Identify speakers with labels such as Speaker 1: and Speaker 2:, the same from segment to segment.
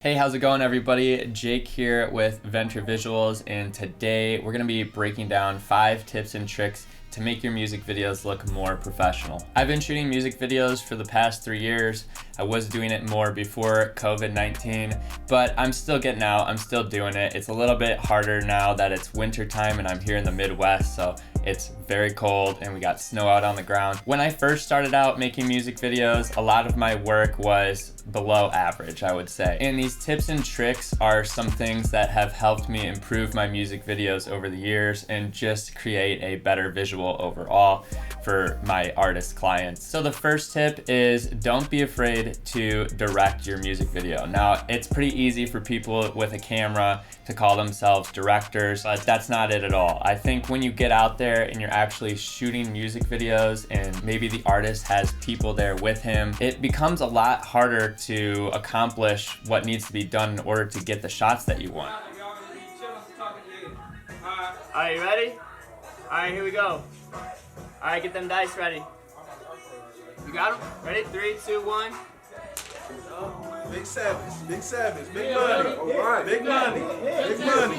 Speaker 1: Hey, how's it going everybody? Jake here with Venture Visuals, and today we're going to be breaking down 5 tips and tricks to make your music videos look more professional. I've been shooting music videos for the past 3 years. I was doing it more before COVID-19, but I'm still getting out, I'm still doing it. It's a little bit harder now that it's winter time and I'm here in the Midwest, so it's very cold and we got snow out on the ground. When I first started out making music videos, a lot of my work was below average, I would say. And these tips and tricks are some things that have helped me improve my music videos over the years and just create a better visual overall for my artist clients. So the first tip is don't be afraid to direct your music video. Now, it's pretty easy for people with a camera to call themselves directors, but that's not it at all. I think when you get out there and you're actually shooting music videos and maybe the artist has people there with him, it becomes a lot harder to accomplish what needs to be done in order to get the shots that you want.
Speaker 2: Alright, you ready? Alright, here we go. Alright, get them dice ready. You got them? Ready? 3, 2, 1.
Speaker 3: Big Savage, Big Savage, Big Money, alright, Big Money, Big Money.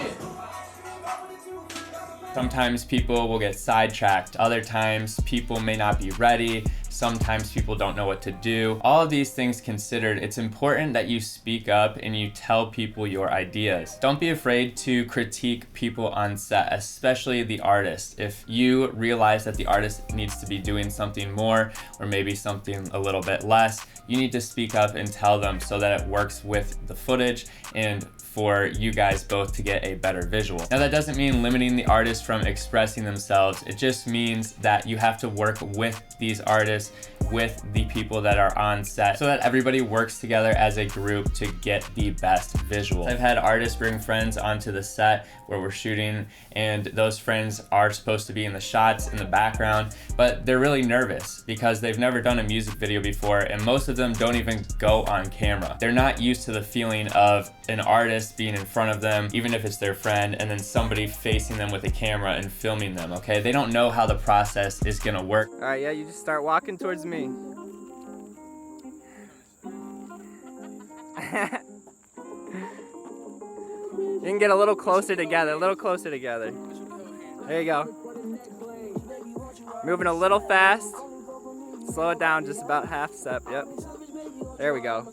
Speaker 1: Sometimes people will get sidetracked. Other times people may not be ready. Sometimes people don't know what to do. All of these things considered, it's important that you speak up and you tell people your ideas. Don't be afraid to critique people on set, especially the artist. If you realize that the artist needs to be doing something more or maybe something a little bit less, you need to speak up and tell them so that it works with the footage and for you guys both to get a better visual. Now, that doesn't mean limiting the artist from expressing themselves. It just means that you have to work with these artists, with the people that are on set, so that everybody works together as a group to get the best visual. I've had artists bring friends onto the set where we're shooting, and those friends are supposed to be in the shots in the background, but they're really nervous because they've never done a music video before, and most of them don't even go on camera. They're not used to the feeling of an artist being in front of them, even if it's their friend, and then somebody facing them with a camera and filming them, okay? They don't know how the process is gonna work.
Speaker 2: Alright, yeah, you just start walking towards me. You can get a little closer together, a little closer together. There you go. Moving a little fast. Slow it down just about half step, yep. There we go.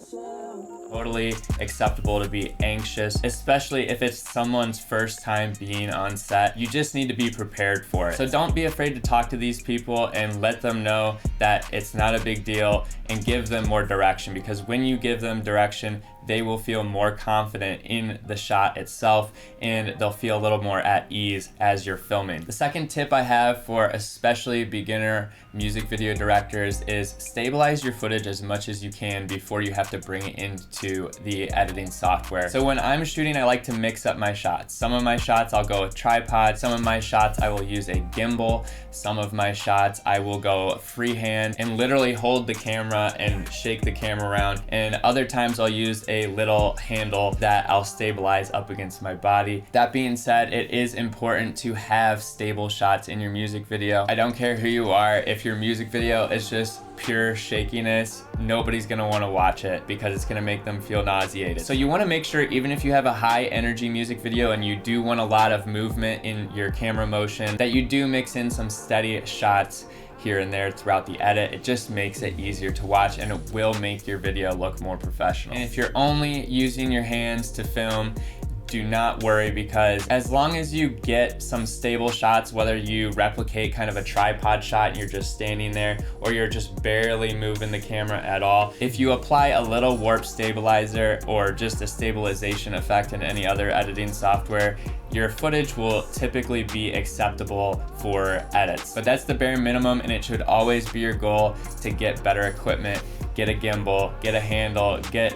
Speaker 1: Totally acceptable to be anxious, especially if it's someone's first time being on set. You just need to be prepared for it. So don't be afraid to talk to these people and let them know that it's not a big deal and give them more direction, because when you give them direction, they will feel more confident in the shot itself and they'll feel a little more at ease as you're filming. The second tip I have for especially beginner music video directors is stabilize your footage as much as you can before you have to bring it into the editing software. So when I'm shooting, I like to mix up my shots. Some of my shots I'll go with tripod, some of my shots I will use a gimbal, some of my shots I will go freehand and literally hold the camera and shake the camera around, and other times I'll use a little handle that I'll stabilize up against my body. That being said, it is important to have stable shots in your music video. I don't care who you are, if your music video is just pure shakiness, nobody's gonna wanna watch it because it's gonna make them feel nauseated. So you wanna make sure, even if you have a high energy music video and you do want a lot of movement in your camera motion, that you do mix in some steady shots here and there throughout the edit. It just makes it easier to watch and it will make your video look more professional. And if you're only using your hands to film, do not worry, because as long as you get some stable shots, whether you replicate kind of a tripod shot and you're just standing there or you're just barely moving the camera at all, if you apply a little warp stabilizer or just a stabilization effect in any other editing software, your footage will typically be acceptable for edits. But that's the bare minimum, and it should always be your goal to get better equipment, get a gimbal, get a handle, get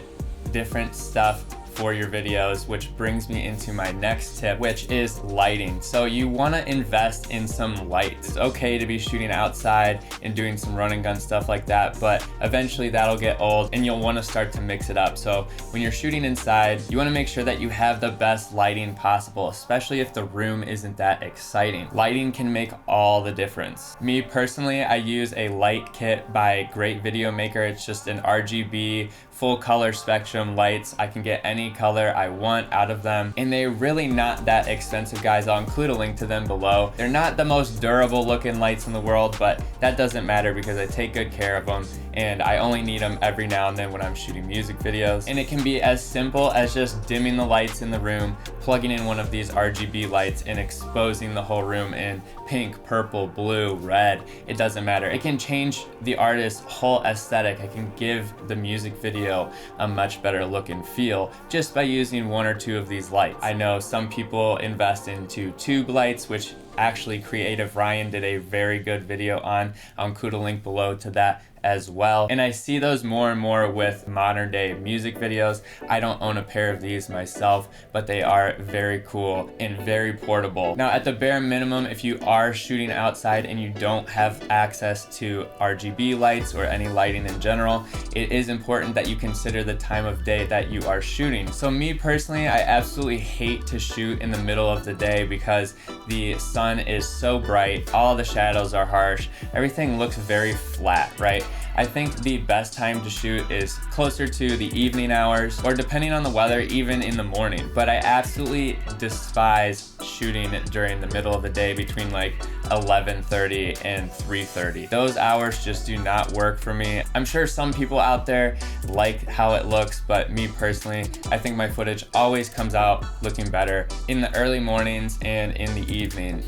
Speaker 1: different stuff for your videos, which brings me into my next tip, which is lighting. So you want to invest in some light. It's okay to be shooting outside and doing some run and gun stuff like that, but eventually that'll get old and you'll want to start to mix it up. So when you're shooting inside, you want to make sure that you have the best lighting possible, especially if the room isn't that exciting. Lighting can make all the difference. Me personally, I use a light kit by Great Video Maker. It's just an RGB full color spectrum lights. I can get any any color I want out of them, and they're really not that expensive, guys. I'll include a link to them below. They're not the most durable looking lights in the world, but that doesn't matter because I take good care of them, and I only need them every now and then when I'm shooting music videos. And it can be as simple as just dimming the lights in the room, plugging in one of these RGB lights and exposing the whole room in pink, purple, blue, red. It doesn't matter. It can change the artist's whole aesthetic. I can give the music video a much better look and feel just by using one or two of these lights. I know some people invest into tube lights, which actually Creative Ryan did a very good video on. I'll include a link below to that as well. And I see those more and more with modern day music videos. I don't own a pair of these myself, but they are very cool and very portable. Now, at the bare minimum, if you are shooting outside and you don't have access to RGB lights or any lighting in general, it is important that you consider the time of day that you are shooting. So me personally, I absolutely hate to shoot in the middle of the day because the sun is so bright, all the shadows are harsh, everything looks very flat, right? I think the best time to shoot is closer to the evening hours, or depending on the weather, even in the morning. But I absolutely despise shooting during the middle of the day between like 11:30 and 3:30. Those hours just do not work for me. I'm sure some people out there like how it looks, but me personally, I think my footage always comes out looking better in the early mornings and in the evening.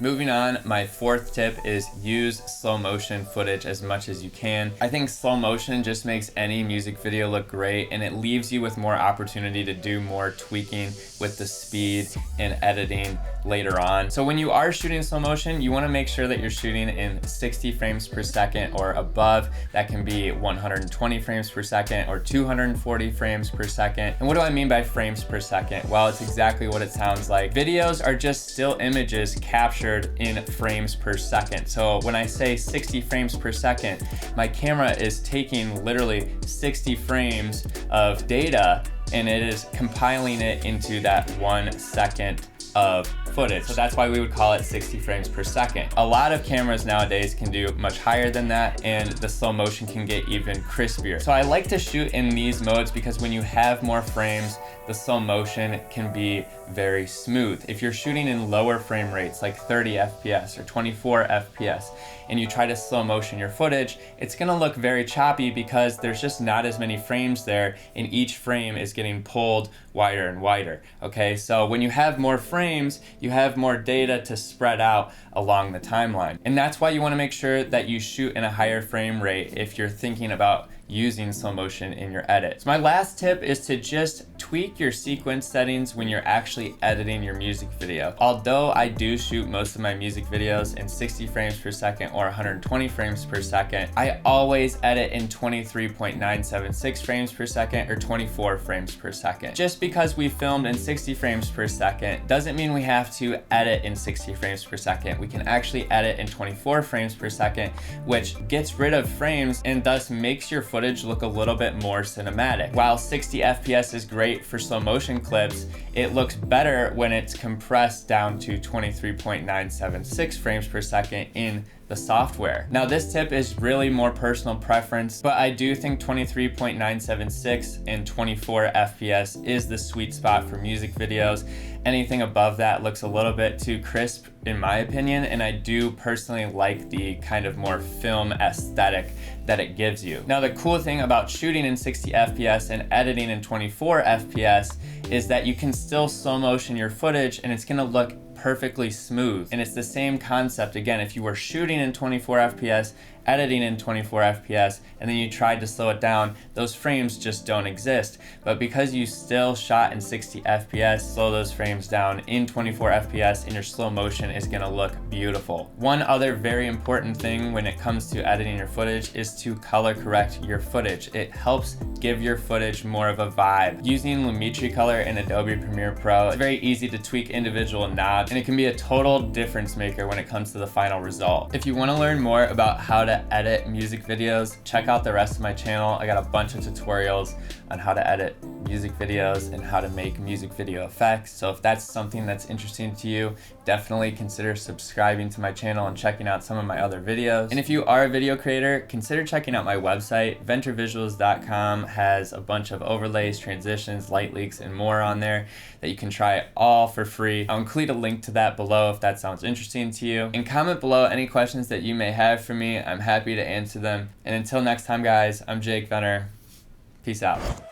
Speaker 1: Moving on, my fourth tip is use slow motion footage as much as you can. I think slow motion just makes any music video look great, and it leaves you with more opportunity to do more tweaking with the speed and editing later on. So when you are shooting slow motion, you want to make sure that you're shooting in 60 frames per second or above. That can be 120 frames per second or 240 frames per second. And what do I mean by frames per second? Well, it's exactly what it sounds like. Videos are just still images captured in frames per second. So when I say 60 frames per second, my camera is taking literally 60 frames of data and it is compiling it into that 1 second of footage. So that's why we would call it 60 frames per second. A lot of cameras nowadays can do much higher than that, and the slow motion can get even crispier. So I like to shoot in these modes because when you have more frames, the slow motion can be very smooth. If you're shooting in lower frame rates like 30 FPS or 24 FPS and you try to slow motion your footage, it's gonna look very choppy because there's just not as many frames there and each frame is getting pulled wider and wider. Okay, so when you have more frames, you have more data to spread out along the timeline. And that's why you wanna make sure that you shoot in a higher frame rate if you're thinking about using slow motion in your edit. So my last tip is to just tweak your sequence settings when you're actually editing your music video. Although I do shoot most of my music videos in 60 frames per second or 120 frames per second, I always edit in 23.976 frames per second or 24 frames per second. Just because we filmed in 60 frames per second doesn't mean we have to edit in 60 frames per second. We can actually edit in 24 frames per second, which gets rid of frames and thus makes your footage look a little bit more cinematic. While 60 FPS is great for slow motion clips, it looks better when it's compressed down to 23.976 frames per second in the software. Now this tip is really more personal preference, but I do think 23.976 and 24 FPS is the sweet spot for music videos. Anything above that looks a little bit too crisp in my opinion, and I do personally like the kind of more film aesthetic that it gives you. Now the cool thing about shooting in 60 FPS and editing in 24 FPS is that you can still slow motion your footage and it's gonna look perfectly smooth. And it's the same concept. Again, if you were shooting in 24 FPS, editing in 24 FPS, and then you tried to slow it down, those frames just don't exist. But because you still shot in 60 FPS, slow those frames down in 24 FPS and your slow motion is gonna look beautiful. One other very important thing when it comes to editing your footage is to color correct your footage. It helps give your footage more of a vibe. Using Lumetri Color in Adobe Premiere Pro, it's very easy to tweak individual knobs, and it can be a total difference maker when it comes to the final result. If you wanna learn more about how to edit music videos, check out the rest of my channel. I got a bunch of tutorials on how to edit music videos and how to make music video effects. So if that's something that's interesting to you, definitely consider subscribing to my channel and checking out some of my other videos. And if you are a video creator, consider checking out my website. venturvisuals.com has a bunch of overlays, transitions, light leaks, and more on there that you can try all for free. I'll include a link to that below if that sounds interesting to you. And comment below any questions that you may have for me. I'm happy to answer them. And until next time, guys, I'm Jake Venner. Peace out.